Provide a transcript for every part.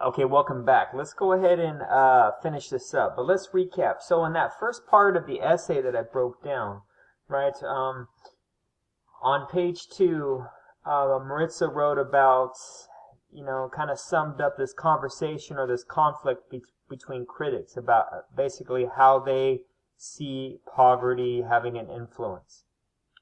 Okay, welcome back. Let's go ahead and finish this up. But let's recap. So in that first part of the essay that I broke down, right, on page 2, Maritza wrote about, kind of summed up this conversation or this conflict between critics about basically how they see poverty having an influence,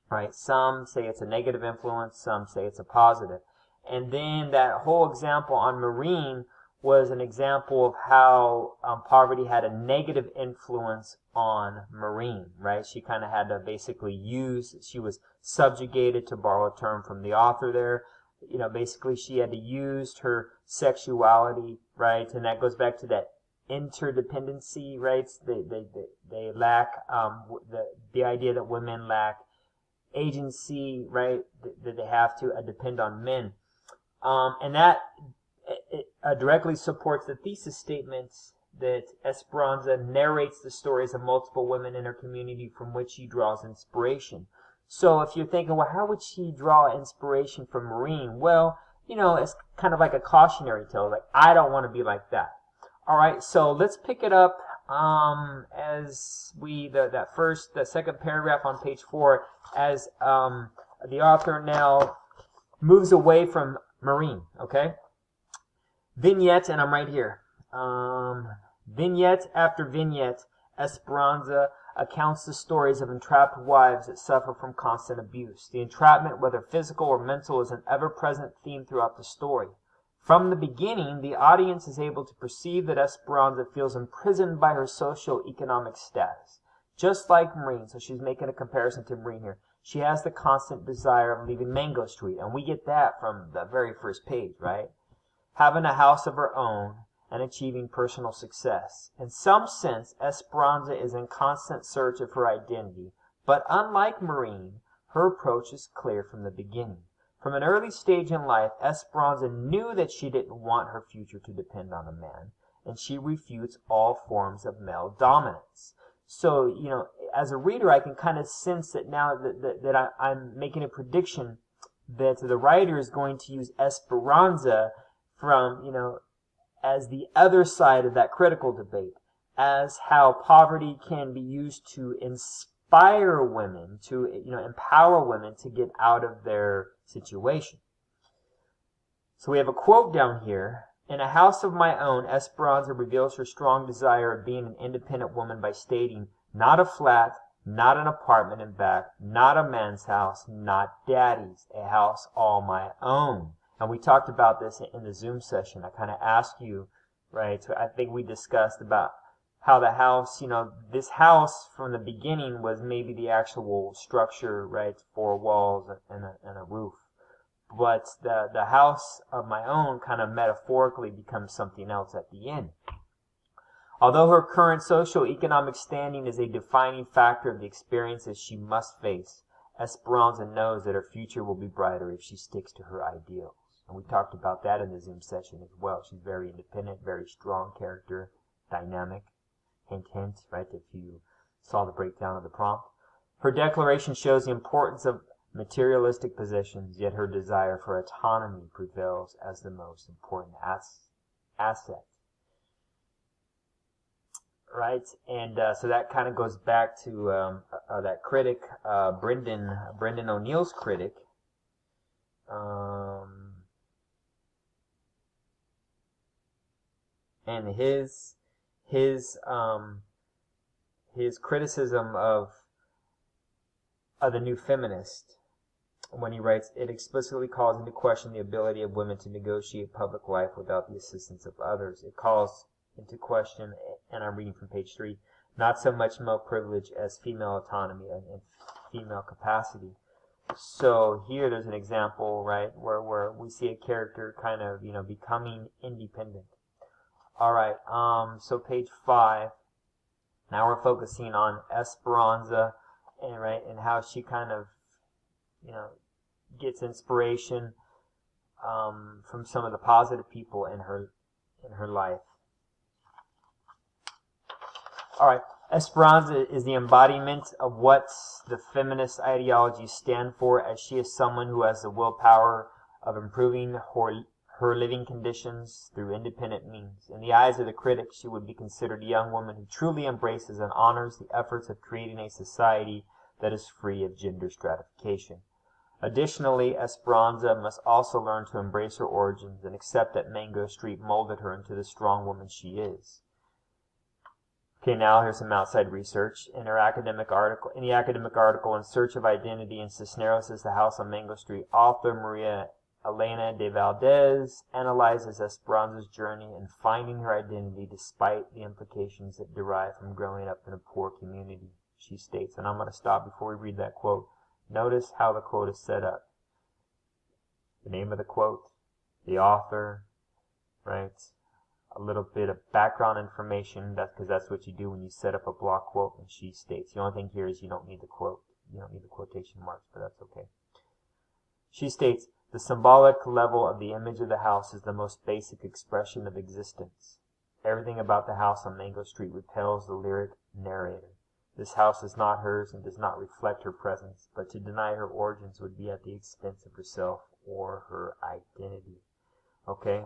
right? Some say it's a negative influence, some say it's a positive. And then that whole example on Maureen was an example of how poverty had a negative influence on Maureen, right? She kind of had to basically she was subjugated, to borrow a term from the author there. Basically she had to use her sexuality, right? And that goes back to that interdependency, right? They lack the idea that women lack agency, right? That they have to depend on men. And that it directly supports the thesis statements that Esperanza narrates the stories of multiple women in her community from which she draws inspiration. So if you're thinking, well, how would she draw inspiration from Maureen? Well, it's kind of like a cautionary tale. Like, I don't want to be like that. All right, so let's pick it up as the second paragraph on page 4, as the author now moves away from Maureen, okay? Vignette, and I'm right here. Vignette after vignette, Esperanza accounts the stories of entrapped wives that suffer from constant abuse. The entrapment, whether physical or mental, is an ever-present theme throughout the story. From the beginning, the audience is able to perceive that Esperanza feels imprisoned by her socio-economic status. Just like Maureen, so she's making a comparison to Maureen here. She has the constant desire of leaving Mango Street, and we get that from the very first page, right? Having a house of her own, and achieving personal success. In some sense, Esperanza is in constant search of her identity, but unlike Maureen, her approach is clear from the beginning. From an early stage in life, Esperanza knew that she didn't want her future to depend on a man, and she refutes all forms of male dominance. So, as a reader, I can kind of sense that now that I'm making a prediction that the writer is going to use Esperanza from, as the other side of that critical debate, as how poverty can be used to inspire women, to, empower women to get out of their situation. So we have a quote down here. In A House of My Own, Esperanza reveals her strong desire of being an independent woman by stating, not a flat, not an apartment in back, not a man's house, not daddy's, a house all my own. And we talked about this in the Zoom session. I kind of asked you, right, so I think we discussed about how the house, this house from the beginning was maybe the actual structure, right, 4 walls and a roof. But the house of my own kind of metaphorically becomes something else at the end. Although her current socio-economic standing is a defining factor of the experiences she must face, Esperanza knows that her future will be brighter if she sticks to her ideals. And we talked about that in the Zoom session as well. She's very independent, very strong character, dynamic. Hint, hint, right, if you saw the breakdown of the prompt. Her declaration shows the importance of materialistic possessions, yet her desire for autonomy prevails as the most important asset. Right, and so that kind of goes back to that critic, Brendan O'Neill's critic, and his criticism of the New Feminist, when he writes, it explicitly calls into question the ability of women to negotiate public life without the assistance of others. It calls into question, and I'm reading from page 3, not so much male privilege as female autonomy and female capacity. So here there's an example, right, where we see a character kind of, becoming independent. All right, so page 5. Now we're focusing on Esperanza, and how she kind of, gets inspiration from some of the positive people in her life. All right, Esperanza is the embodiment of what the feminist ideologies stand for, as she is someone who has the willpower of improving her living conditions through independent means. In the eyes of the critics, she would be considered a young woman who truly embraces and honors the efforts of creating a society that is free of gender stratification. Additionally, Esperanza must also learn to embrace her origins and accept that Mango Street molded her into the strong woman she is. Okay, now here's some outside research. In the academic article, In Search of Identity in Cisneros' The House on Mango Street, author Maria Elena de Valdez analyzes Esperanza's journey in finding her identity despite the implications that derive from growing up in a poor community. She states, and I'm going to stop before we read that quote. Notice how the quote is set up. The name of the quote, the author, right? A little bit of background information, because that's what you do when you set up a block quote. And she states, the only thing here is you don't need the quote. You don't need the quotation marks, but that's okay. She states, the symbolic level of the image of the house is the most basic expression of existence. Everything about the house on Mango Street repels the lyric narrator. This house is not hers and does not reflect her presence, but to deny her origins would be at the expense of herself or her identity. Okay?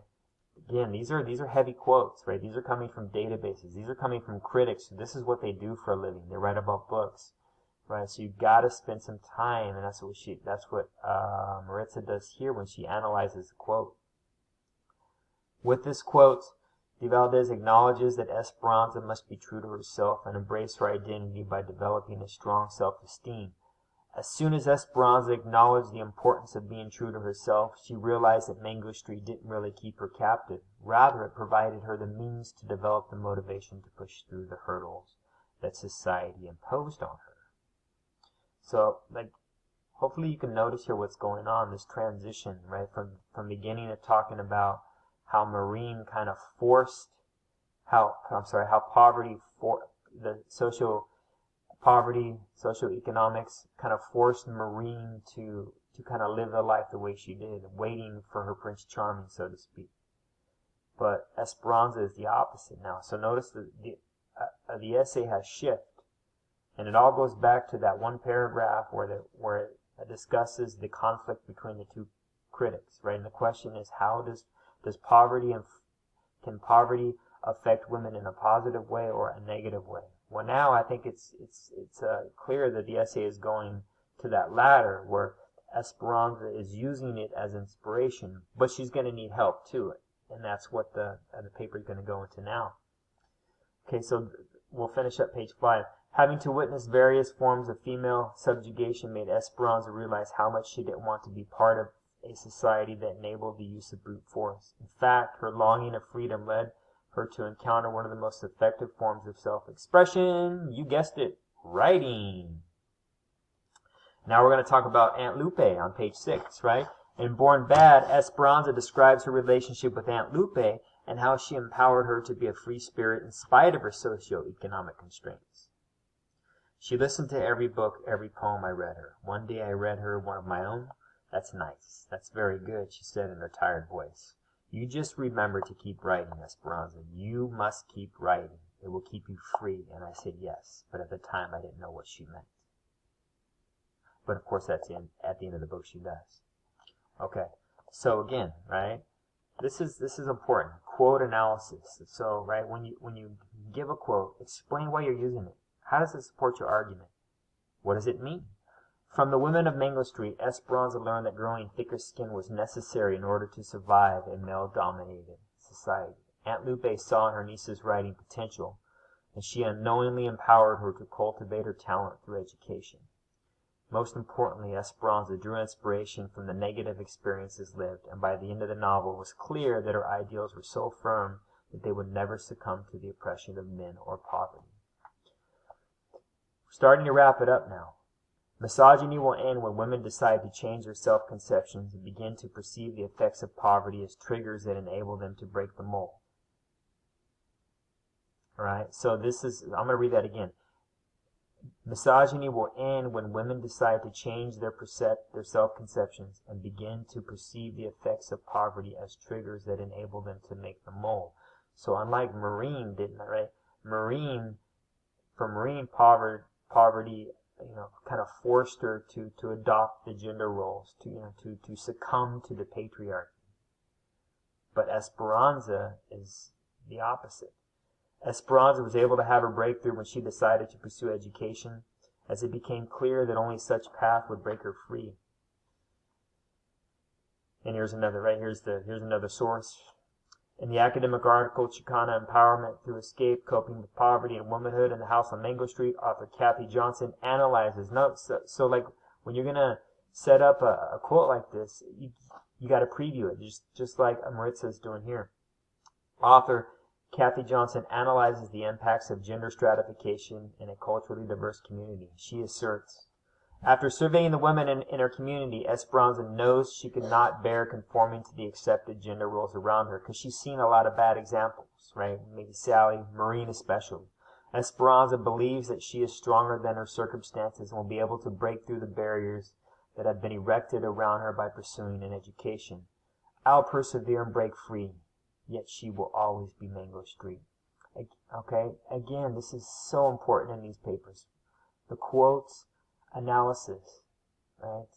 Again, these are heavy quotes, right? These are coming from databases. These are coming from critics. This is what they do for a living. They write about books, right? So you've got to spend some time, and that's what Maritza does here when she analyzes the quote. With this quote, De Valdez acknowledges that Esperanza must be true to herself and embrace her identity by developing a strong self-esteem. As soon as Esperanza acknowledged the importance of being true to herself, she realized that Mango Street didn't really keep her captive. Rather, it provided her the means to develop the motivation to push through the hurdles that society imposed on her. So, hopefully you can notice here what's going on, this transition, right? From beginning of talking about how Maureen kind of forced, how poverty, the socioeconomics kind of forced Maureen to kind of live the life the way she did, waiting for her Prince Charming, so to speak. But Esperanza is the opposite now. So notice that the essay has shift, and it all goes back to that one paragraph where it discusses the conflict between the two critics, right? And the question is, how does can poverty affect women in a positive way or a negative way? Well, now I think it's clear that the essay is going to that latter, where Esperanza is using it as inspiration, but she's going to need help to it, and that's what the paper is going to go into now. Okay, so we'll finish up page 5. Having to witness various forms of female subjugation made Esperanza realize how much she didn't want to be part of a society that enabled the use of brute force. In fact, her longing of freedom led her to encounter one of the most effective forms of self-expression. You guessed it, writing. Now we're going to talk about Aunt Lupe on page 6, right? In Born Bad, Esperanza describes her relationship with Aunt Lupe and how she empowered her to be a free spirit in spite of her socioeconomic constraints. She listened to every book, every poem I read her. One day I read her one of my own. That's nice. That's very good, she said in her tired voice. You just remember to keep writing, Esperanza. You must keep writing. It will keep you free. And I said yes, but at the time I didn't know what she meant. But of course at the end of the book she does. Okay, so again, right, this is important. Quote analysis. So, right, when you give a quote, explain why you're using it. How does it support your argument? What does it mean? From the women of Mango Street, Esperanza learned that growing thicker skin was necessary in order to survive a male-dominated society. Aunt Lupe saw in her niece's writing potential, and she unknowingly empowered her to cultivate her talent through education. Most importantly, Esperanza drew inspiration from the negative experiences lived, and by the end of the novel it was clear that her ideals were so firm that they would never succumb to the oppression of men or poverty. We're starting to wrap it up now. Misogyny will end when women decide to change their self-conceptions and begin to perceive the effects of poverty as triggers that enable them to break the mold. Alright, so I'm going to read that again. Misogyny will end when women decide to change their self-conceptions and begin to perceive the effects of poverty as triggers that enable them to make the mold. So unlike Maureen, right? For Maureen, poverty kind of forced her to adopt the gender roles, to succumb to the patriarchy. But Esperanza is the opposite. Esperanza was able to have her breakthrough when she decided to pursue education, as it became clear that only such path would break her free. And here's another, right? Here's another source. In the academic article, Chicana Empowerment Through Escape, Coping with Poverty and Womanhood in the House on Mango Street, author Kathy Johnson analyzes. So like when you're going to set up a quote like this, you got to preview it, just like Maritza is doing here. Author Kathy Johnson analyzes the impacts of gender stratification in a culturally diverse community. She asserts, after surveying the women in her community, Esperanza knows she could not bear conforming to the accepted gender roles around her because she's seen a lot of bad examples, right? Maybe Sally, Maureen especially. Esperanza believes that she is stronger than her circumstances and will be able to break through the barriers that have been erected around her by pursuing an education. I'll persevere and break free, yet she will always be Mango Street. Okay? Again, this is so important in these papers. The quotes, analysis, right?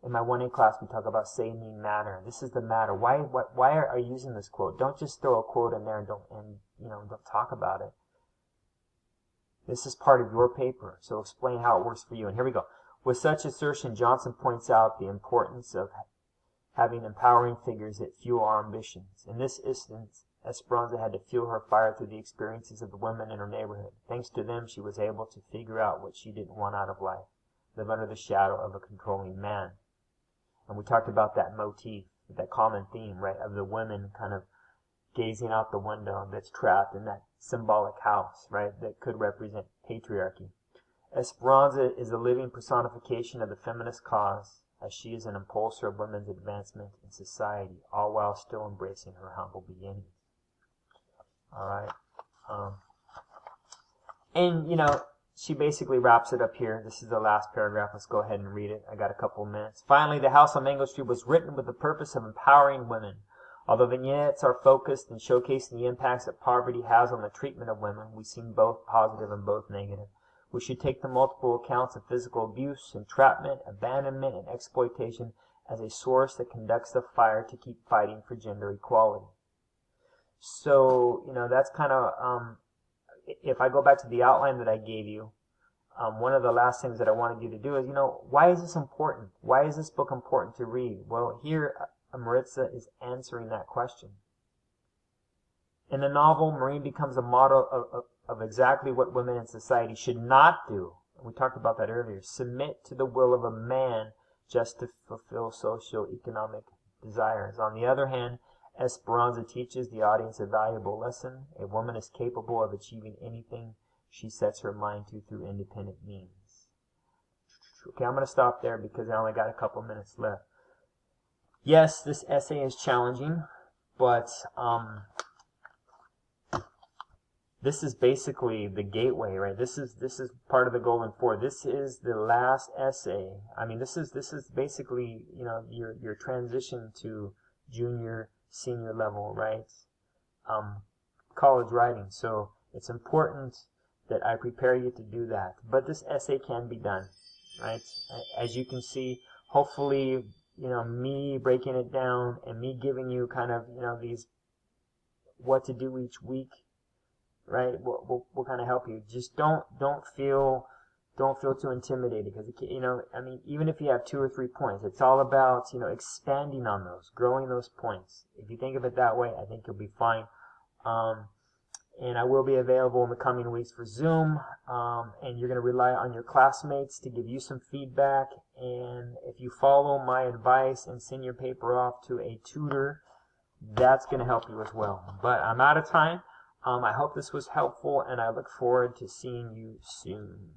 In my 1A class, we talk about say, mean, matter. This is the matter. Why are you using this quote? Don't just throw a quote in there and don't talk about it. This is part of your paper, so explain how it works for you. And here we go. With such assertion, Johnson points out the importance of having empowering figures that fuel our ambitions. In this instance, Esperanza had to fuel her fire through the experiences of the women in her neighborhood. Thanks to them, she was able to figure out what she didn't want out of life, live under the shadow of a controlling man. And we talked about that motif, that common theme, right, of the women kind of gazing out the window that's trapped in that symbolic house, right, that could represent patriarchy. Esperanza is a living personification of the feminist cause, as she is an impulser of women's advancement in society, all while still embracing her humble beginnings. All right. And, she basically wraps it up here. This is the last paragraph. Let's go ahead and read it. I got a couple of minutes. Finally, The House on Mango Street was written with the purpose of empowering women. Although vignettes are focused and showcasing the impacts that poverty has on the treatment of women, we seem both positive and both negative. We should take the multiple accounts of physical abuse, entrapment, abandonment, and exploitation as a source that conducts the fire to keep fighting for gender equality. So, that's kind of, if I go back to the outline that I gave you, one of the last things that I wanted you to do is, why is this important? Why is this book important to read? Well, here, Maritza is answering that question. In the novel, Maureen becomes a model of exactly what women in society should not do. We talked about that earlier. Submit to the will of a man just to fulfill socio-economic desires. On the other hand, Esperanza teaches the audience a valuable lesson. A woman is capable of achieving anything she sets her mind to through independent means. Okay, I'm going to stop there because I only got a couple minutes left. Yes, this essay is challenging, but this is basically the gateway, right? This is part of the Golden Four. This is the last essay. I mean, this is basically, your transition to junior, senior level, right? College writing. So it's important that I prepare you to do that. But this essay can be done, right? As you can see, hopefully, me breaking it down and me giving you kind of, these what to do each week, right? Will kind of help you. Just don't feel too intimidated because, even if you have 2 or 3 points, it's all about, expanding on those, growing those points. If you think of it that way, I think you'll be fine. And I will be available in the coming weeks for Zoom, and you're going to rely on your classmates to give you some feedback. And if you follow my advice and send your paper off to a tutor, that's going to help you as well. But I'm out of time. I hope this was helpful, and I look forward to seeing you soon.